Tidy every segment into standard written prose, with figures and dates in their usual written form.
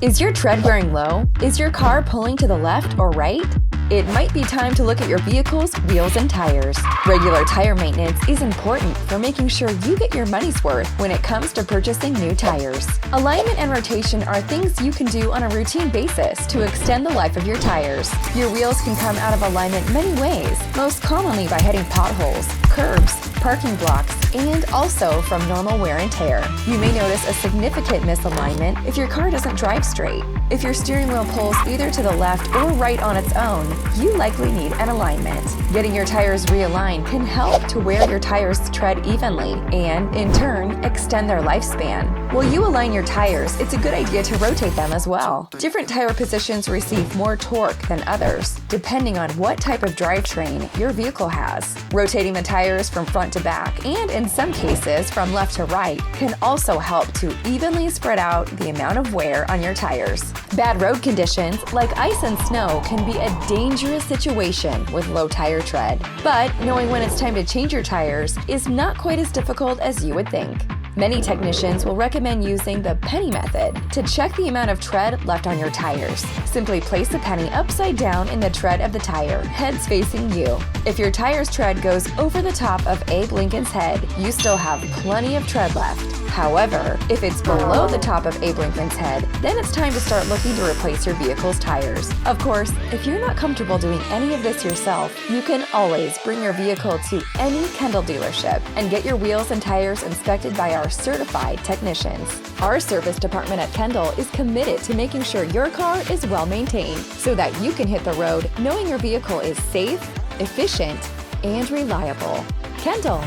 Is your tread wearing low? Is your car pulling to the left or right? It might be time to look at your vehicle's wheels and tires. Regular tire maintenance is important for making sure you get your money's worth when it comes to purchasing new tires. Alignment and rotation are things you can do on a routine basis to extend the life of your tires. Your wheels can come out of alignment many ways, most commonly by hitting potholes, curbs, parking blocks, and also from normal wear and tear. You may notice a significant misalignment if your car doesn't drive straight. If your steering wheel pulls either to the left or right on its own, you likely need an alignment. Getting your tires realigned can help to wear your tires tread evenly and, in turn, extend their lifespan. While you align your tires, it's a good idea to rotate them as well. Different tire positions receive more torque than others, depending on what type of drivetrain your vehicle has. Rotating the tires from front to back, and in some cases from left to right, can also help to evenly spread out the amount of wear on your tires. Bad road conditions, like ice and snow, can be a dangerous situation with low tire tread. But knowing when it's time to change your tires is not quite as difficult as you would think. Many technicians will recommend using the penny method to check the amount of tread left on your tires. Simply place the penny upside down in the tread of the tire, heads facing you. If your tire's tread goes over the top of Abe Lincoln's head, you still have plenty of tread left. However, if it's below the top of Abe Lincoln's head, then it's time to start looking to replace your vehicle's tires. Of course, if you're not comfortable doing any of this yourself, you can always bring your vehicle to any Kendall dealership and get your wheels and tires inspected by our certified technicians. Our service department at Kendall is committed to making sure your car is well maintained so that you can hit the road knowing your vehicle is safe, efficient, and reliable. Kendall,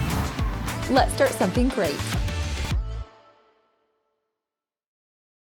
let's start something great.